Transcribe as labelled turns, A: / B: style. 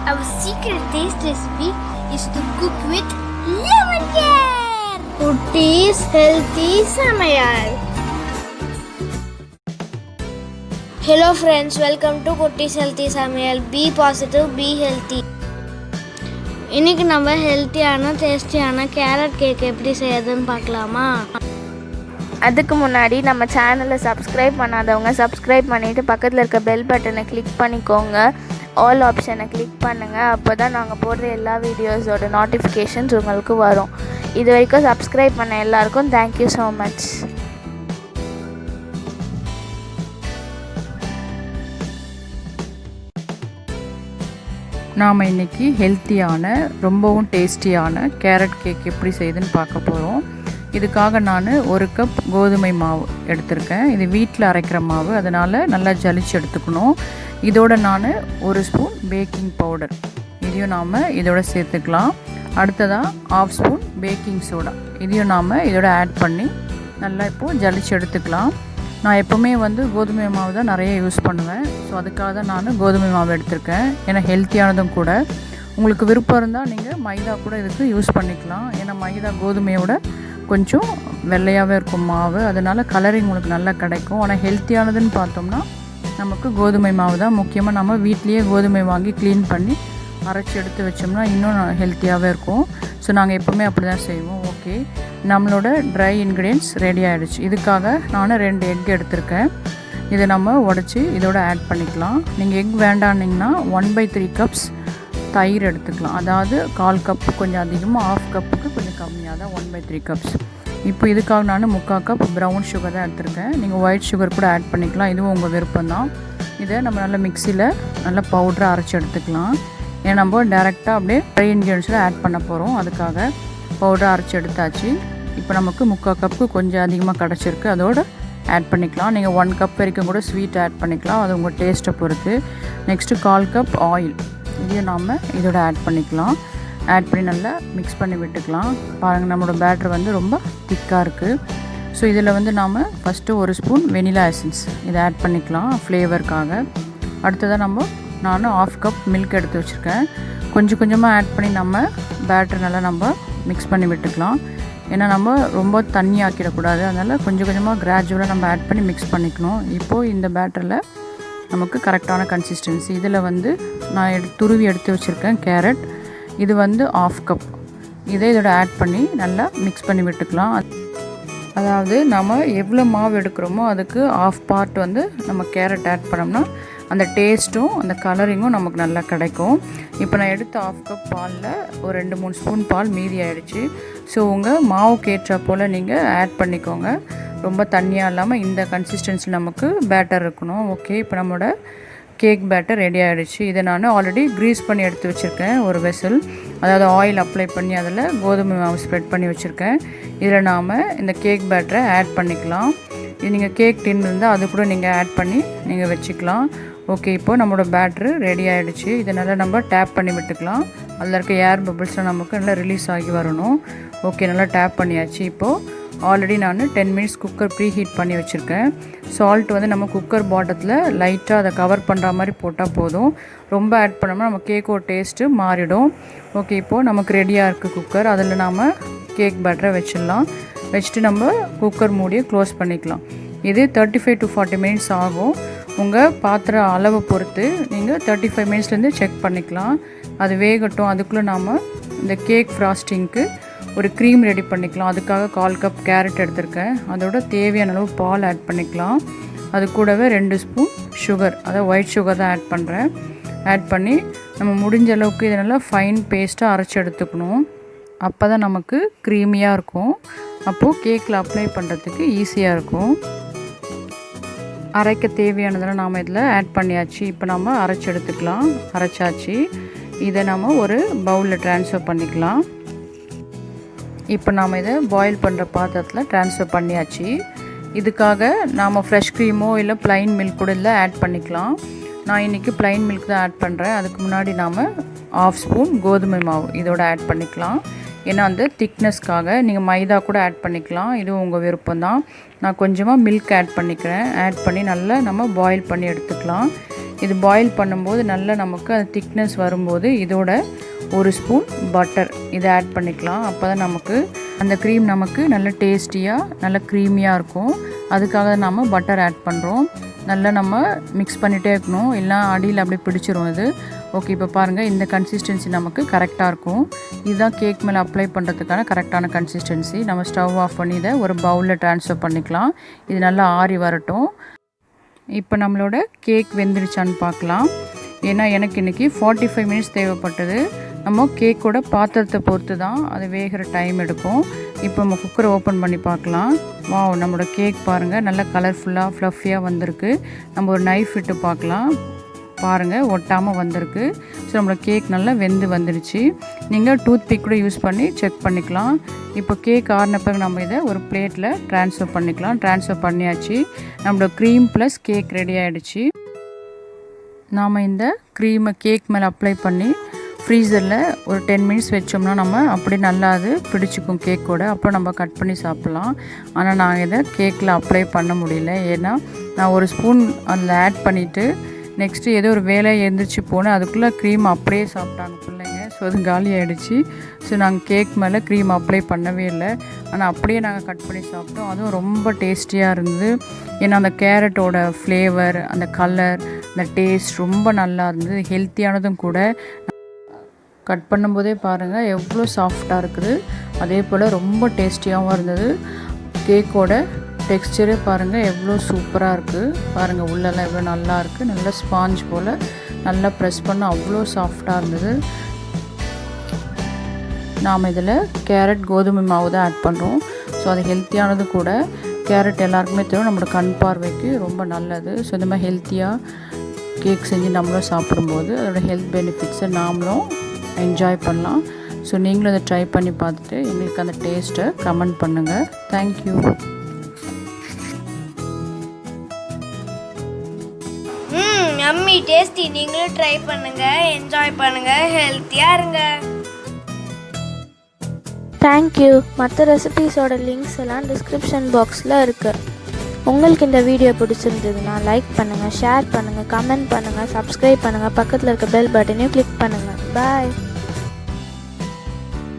A: Our secret taste recipe is to cook with lemon care. Kutties healthy Samayal. Hello friends, welcome to Kutties healthy Samayal. Be positive, be healthy. இன்னைக்கு நம்ம ஹெல்த்தியான டேஸ்டியான carrot cake எப்படி செய்யறதுன்னு பார்க்கலாமா?
B: அதுக்கு முன்னாடி நம்ம சேனலை சப்ஸ்கிரைப் பண்ணாதவங்க சப்ஸ்கிரைப் பண்ணிவிட்டு பக்கத்தில் இருக்க பெல் பட்டனை கிளிக் பண்ணிக்கோங்க. ஆல் ஆப்ஷனை கிளிக் பண்ணுங்கள். அப்போ தான் நாங்கள் போடுற எல்லா வீடியோஸோட நோட்டிஃபிகேஷன்ஸ் உங்களுக்கு வரும். இது வரைக்கும் சப்ஸ்கிரைப் பண்ண எல்லாருக்கும் தேங்க்யூ ஸோ மச்.
C: நாம் இன்றைக்கி ஹெல்த்தியான ரொம்பவும் டேஸ்டியான கேரட் கேக் எப்படி செய்யுதுன்னு பார்க்க போகிறோம். இதுக்காக நான் 1 கப் கோதுமை மாவு எடுத்திருக்கேன். இது வீட்டில் அரைக்கிற மாவு, அதனால் நல்லா ஜலிச்சு எடுத்துக்கணும். இதோட நான் 1 ஸ்பூன் பேக்கிங் பவுடர் இதையும் நாம் இதோட சேர்த்துக்கலாம். அடுத்ததாக 1/2 ஸ்பூன் பேக்கிங் சோடா இதையும் நாம் இதோட ஆட் பண்ணி நல்லா இப்போது ஜலிச்சு எடுத்துக்கலாம். நான் எப்போவுமே கோதுமை மாவு தான் நிறைய யூஸ் பண்ணுவேன். ஸோ அதுக்காக தான் நான் கோதுமை மாவு எடுத்திருக்கேன். ஏன்னா ஹெல்த்தியானதும் கூட. உங்களுக்கு விருப்பம் இருந்தால் நீங்கள் மைதா கூட இதுக்கு யூஸ் பண்ணிக்கலாம். ஏன்னா மைதா கோதுமையோட கொஞ்சம் வெள்ளையாகவே இருக்கும் மாவு, அதனால் கலரிங் உங்களுக்கு நல்லா கிடைக்கும். ஆனால் ஹெல்த்தியானதுன்னு பார்த்தோம்னா நமக்கு கோதுமை மாவு தான். முக்கியமாக நம்ம வீட்லேயே கோதுமை வாங்கி க்ளீன் பண்ணி அரைச்சி எடுத்து வச்சோம்னா இன்னும் ஹெல்த்தியாகவே இருக்கும். ஸோ நாங்கள் எப்போவுமே அப்படி தான் செய்வோம். ஓகே, நம்மளோட ட்ரை இன்க்ரீடியன்ட்ஸ் ரெடி ஆகிடுச்சு. இதுக்காக நான் 2 எக் எடுத்திருக்கேன். இதை நம்ம உடச்சி இதோட ஆட் பண்ணிக்கலாம். நீங்கள் எக் வேண்டான்னிங்கன்னா 1/3 கப்ஸ் தயிர் எடுத்துக்கலாம். அதாவது 1/4 கப்பு கொஞ்சம் அதிகமாக, 1/2 கப்புக்கு கொஞ்சம் கம்மியாக தான் 1/3 கப்ஸ். இப்போ இதுக்காக நான் 3/4 கப் ப்ரௌன் சுகர் தான் எடுத்திருக்கேன். நீங்கள் ஒயிட் சுகர் கூட ஆட் பண்ணிக்கலாம், இதுவும் உங்கள் விருப்பம் தான். இதை நம்ம நல்லா மிக்சியில் நல்லா பவுடரை அரைச்சி எடுத்துக்கலாம். ஏன்னா நம்ம டேரெக்டாக அப்படியே ட்ரை இன்க்ரீடியன்ஸில் ஆட் பண்ண போகிறோம். அதுக்காக பவுடரை அரைச்சி எடுத்தாச்சு. இப்போ நமக்கு 3/4 கப்புக்கு கொஞ்சம் அதிகமாக கிடச்சிருக்கு, அதோடு ஆட் பண்ணிக்கலாம். நீங்கள் 1 கப் வரைக்கும் கூட ஸ்வீட் ஆட் பண்ணிக்கலாம், அது உங்கள் டேஸ்ட்டை பொறுத்து. நெக்ஸ்ட்டு 1/4 கப் ஆயில் இதையும் நாம் இதோட ஆட் பண்ணிக்கலாம். ஆட் பண்ணி நல்லா மிக்ஸ் பண்ணி விட்டுக்கலாம். பாருங்கள், நம்மளோட பேட்டர் ரொம்ப திக்காக இருக்குது. ஸோ இதில் நாம் ஃபஸ்ட்டு 1 ஸ்பூன் வெனிலா எசன்ஸ் இதை ஆட் பண்ணிக்கலாம் ஃப்ளேவருக்காக. அடுத்ததாக நான் 1/2 கப் மில்க் எடுத்து வச்சுருக்கேன். கொஞ்சம் கொஞ்சமாக ஆட் பண்ணி நம்ம பேட்டர் நல்லா நம்ம மிக்ஸ் பண்ணி விட்டுக்கலாம். ஏன்னா நம்ம ரொம்ப தண்ணி ஆக்கிடக்கூடாது, அதனால் கொஞ்சம் கொஞ்சமாக கிராஜுவலாக நம்ம ஆட் பண்ணி மிக்ஸ் பண்ணிக்கணும். இப்போது இந்த பேட்டரில் நமக்கு கரெக்டான கன்சிஸ்டன்சி. இதில் நான் துருவி எடுத்து வச்சுருக்கேன் கேரட், இது 1/2 கப். இதை இதோட ஆட் பண்ணி நல்லா மிக்ஸ் பண்ணி விட்டுக்கலாம். அதாவது நம்ம எவ்வளோ மாவு எடுக்கிறோமோ அதுக்கு 1/2 பார்ட் நம்ம கேரட் ஆட் பண்ணோம்னா அந்த டேஸ்ட்டும் அந்த கலரிங்கும் நமக்கு நல்லா கிடைக்கும். இப்போ நான் எடுத்த 1/2 கப் பாலில் ஒரு 2-3 ஸ்பூன் பால் மீதி ஆகிடுச்சு. ஸோ உங்கள் மாவுக்கு ஏற்ற போல் நீங்கள் ஆட் பண்ணிக்கோங்க. ரொம்ப தண்ணியாக இல்லாமல் இந்த கன்சிஸ்டன்சி நமக்கு பேட்டர் இருக்கணும். ஓகே, இப்போ நம்மளோட கேக் பேட்டர் ரெடி ஆகிடுச்சு. இதை நான் ஆல்ரெடி க்ரீஸ் பண்ணி எடுத்து வச்சுருக்கேன் ஒரு வெசல், அதாவது ஆயில் அப்ளை பண்ணி அதில் கோதுமை மாவு ஸ்ப்ரெட் பண்ணி வச்சுருக்கேன். இதில் நாம் இந்த கேக் பேட்டரை ஆட் பண்ணிக்கலாம். இது நீங்கள் கேக் டின் இருந்தால் அது கூட நீங்கள் ஆட் பண்ணி நீங்கள் வச்சுக்கலாம். ஓகே, இப்போது நம்மளோட பேட்ரு ரெடி ஆகிடுச்சு. இதை நல்லா நம்ம டேப் பண்ணி விட்டுக்கலாம். அதில் இருக்க ஏர் பபிள்ஸ்லாம் நமக்கு நல்லா ரிலீஸ் ஆகி வரணும். ஓகே, நல்லா டேப் பண்ணியாச்சு. இப்போது ஆல்ரெடி நான் 10 மினிட்ஸ் குக்கர் ப்ரீ ஹீட் பண்ணி வச்சுருக்கேன். சால்ட் நம்ம குக்கர் பாட்டத்தில் லைட்டாக அதை கவர் பண்ணுற மாதிரி போட்டால் போதும். ரொம்ப ஆட் பண்ணோம்னா நம்ம கேக்கோட டேஸ்ட்டு மாறிடும். ஓகே, இப்போது நமக்கு ரெடியாக இருக்குது குக்கர். அதில் நாம் கேக் பேட்டரை வச்சிடலாம். வச்சுட்டு நம்ம குக்கர் மூடியை க்ளோஸ் பண்ணிக்கலாம். இது 35 to 40 மினிட்ஸ் ஆகும். உங்கள் பாத்திர அளவை பொறுத்து நீங்கள் 35 மினிட்ஸ்லேருந்து செக் பண்ணிக்கலாம். அது வேகட்டும். அதுக்குள்ளே நாம் இந்த கேக் ஃப்ராஸ்டிங்க்கு ஒரு க்ரீம் ரெடி பண்ணிக்கலாம். அதுக்காக 1/4 கப் கேரட் எடுத்திருக்கேன். அதோட தேவையான அளவு பால் ஆட் பண்ணிக்கலாம். அது கூடவே 2 ஸ்பூன் சுகர், அதாவது ஒயிட் சுகர் தான் ஆட் பண்ணுறேன். ஆட் பண்ணி நம்ம முடிஞ்ச அளவுக்கு இதை நல்லா ஃபைன் பேஸ்ட்டாக அரைச்சி எடுத்துக்கணும். அப்போ தான் நமக்கு க்ரீமியாக இருக்கும். அப்போது கேக்கில் அப்ளை பண்ணுறதுக்கு ஈஸியாக இருக்கும். அரைக்க தேவையானதெல்லாம் நாம் இதில் ஆட் பண்ணியாச்சு. இப்போ நம்ம அரைச்சி எடுத்துக்கலாம். அரைச்சாச்சு. இதை நம்ம ஒரு பவுலில் ட்ரான்ஸ்ஃபர் பண்ணிக்கலாம். இப்போ நாம் இதை பாயில் பண்ணுற பாத்திரத்தில் ட்ரான்ஸ்ஃபர் பண்ணியாச்சு. இதுக்காக நாம் ஃப்ரெஷ் க்ரீமோ இல்லை ப்ளைன் மில்க் கூட இதில் ஆட் பண்ணிக்கலாம். நான் இன்றைக்கி ப்ளைன் மில்க் தான் ஆட் பண்ணுறேன். அதுக்கு முன்னாடி நாம் 1/2 ஸ்பூன் கோதுமை மாவு இதோட ஆட் பண்ணிக்கலாம். ஏன்னா அந்த திக்னஸ்க்காக நீங்கள் மைதா கூட ஆட் பண்ணிக்கலாம், இதுவும் உங்கள் விருப்பம் தான். நான் கொஞ்சமாக மில்க் ஆட் பண்ணிக்கிறேன். ஆட் பண்ணி நல்லா நம்ம பாயில் பண்ணி எடுத்துக்கலாம். இது பாயில் பண்ணும்போது நல்லா நமக்கு அந்த திக்னஸ் வரும்போது இதோட 1 ஸ்பூன் பட்டர் இதை ஆட் பண்ணிக்கலாம். அப்போ தான் நமக்கு அந்த க்ரீம் நமக்கு நல்ல டேஸ்டியாக நல்ல க்ரீமியாக இருக்கும். அதுக்காக நம்ம பட்டர் ஆட் பண்ணுறோம். நல்லா நம்ம மிக்ஸ் பண்ணிகிட்டே இருக்கணும், இல்லை அடியில் அப்படியே பிடிச்சிரும் இது. ஓகே, இப்போ பாருங்கள் இந்த கன்சிஸ்டன்சி நமக்கு கரெக்டாக இருக்கும். இதுதான் கேக் மேலே அப்ளை பண்ணுறதுக்கான கரெக்டான கன்சிஸ்டன்சி. நம்ம ஸ்டவ் ஆஃப் பண்ணி இதை ஒரு பவுலில் ட்ரான்ஸ்ஃபர் பண்ணிக்கலாம். இது நல்லா ஆறி வரட்டும். இப்போ நம்மளோட கேக் வெந்துருச்சான்னு பார்க்கலாம். ஏன்னா எனக்கு இன்றைக்கி 45 மினிட்ஸ் தேவைப்பட்டது. நம்ம கேக்கோட பாத்திரத்தை பொறுத்து தான் அது வேகிற டைம் எடுக்கும். இப்போ நம்ம குக்கரை ஓப்பன் பண்ணி பார்க்கலாம். வாவ், நம்மளோட கேக் பாருங்கள் நல்லா கலர்ஃபுல்லாக ஃப்ளஃபியாக வந்திருக்கு. நம்ம ஒரு நைஃப் விட்டு பார்க்கலாம். பாருங்கள் ஒட்டாமல் வந்திருக்கு. ஸோ நம்மளோட கேக் நல்லா வெந்து வந்துடுச்சு. நீங்கள் டூத் பிக் கூட யூஸ் பண்ணி செக் பண்ணிக்கலாம். இப்போ கேக் ஆறின பிறகு நம்ம இதை ஒரு பிளேட்டில் ட்ரான்ஸ்ஃபர் பண்ணிக்கலாம். ட்ரான்ஸ்ஃபர் பண்ணியாச்சு. நம்மளோட க்ரீம் ப்ளஸ் கேக் ரெடி ஆகிடுச்சு. நாம் இந்த க்ரீமை கேக் மேலே அப்ளை பண்ணி ஃப்ரீசரில் ஒரு 10 மினிட்ஸ் வச்சோம்னா நம்ம அப்படியே நல்லா அது பிடிச்சிக்கும் கேக்கோட. அப்புறம் நம்ம கட் பண்ணி சாப்பிட்லாம். ஆனால் நான் இதை கேக்கில் அப்ளை பண்ண முடியல. ஏன்னா நான் ஒரு ஸ்பூன் அதில் ஆட் பண்ணிவிட்டு நெக்ஸ்ட்டு ஏதோ ஒரு வேலையை எழுந்திரிச்சு போனேன். அதுக்குள்ளே க்ரீம் அப்படியே சாப்பிட்டாங்க பிள்ளைங்க. ஸோ அது காலி ஆகிடுச்சு. ஸோ நாங்கள் கேக் மேலே க்ரீம் அப்ளை பண்ணவே இல்லை. ஆனால் அப்படியே நாங்கள் கட் பண்ணி சாப்பிட்டோம். அதுவும் ரொம்ப டேஸ்டியாக இருந்தது. ஏன்னா அந்த கேரட்டோட ஃப்ளேவர், அந்த கலர், அந்த டேஸ்ட் ரொம்ப நல்லா இருந்தது. ஹெல்த்தியானதும் கூட. கட் பண்ணும்போதே பாருங்கள் எவ்வளோ சாஃப்டாக இருக்குது. அதே போல் ரொம்ப டேஸ்டியாகவும் இருந்தது. கேக்கோட டெக்ஸ்சரே பாருங்கள் எவ்வளோ சூப்பராக இருக்குது. பாருங்கள் உள்ளெல்லாம் எவ்வளோ நல்லா இருக்குது. நல்லா ஸ்பாஞ்ச் போல் நல்லா ப்ரெஸ் பண்ண அவ்வளோ சாஃப்டாக இருந்தது. நாம் இதில் கேரட் கோதுமை மாவு தான் ஆட் பண்ணுறோம். ஸோ அது ஹெல்த்தியானது கூட. கேரட் எல்லாருக்குமே தெரியும் நம்மளோட கண் பார்வைக்கு ரொம்ப நல்லது. ஸோ இந்த மாதிரி ஹெல்த்தியாக கேக் செஞ்சு நம்மளும் சாப்பிடும்போது அதோட ஹெல்த் பெனிஃபிட்ஸை நாமளும் என்ஜாய் பண்ணலாம். ஸோ நீங்களும் அதை ட்ரை பண்ணி பார்த்துட்டு எங்களுக்கு அந்த டேஸ்ட்டை கமெண்ட் பண்ணுங்கள். தேங்க்யூ.
A: Yummy tasty. நீங்களும் ட்ரை பண்ணுங்கள், என்ஜாய் பண்ணுங்கள், ஹெல்த்தியாக இருங்க.
B: தேங்க்யூ. மற்ற ரெசிபீஸோட லிங்க்ஸ் எல்லாம் டிஸ்கிரிப்ஷன் பாக்ஸில் இருக்குது. உங்களுக்கு இந்த வீடியோ பிடிச்சிருந்ததுன்னா லைக் பண்ணுங்கள், ஷேர் பண்ணுங்கள், கமெண்ட் பண்ணுங்கள், சப்ஸ்கிரைப் பண்ணுங்கள், பக்கத்தில் இருக்க பெல் பட்டனையும் கிளிக் பண்ணுங்கள். பாய்.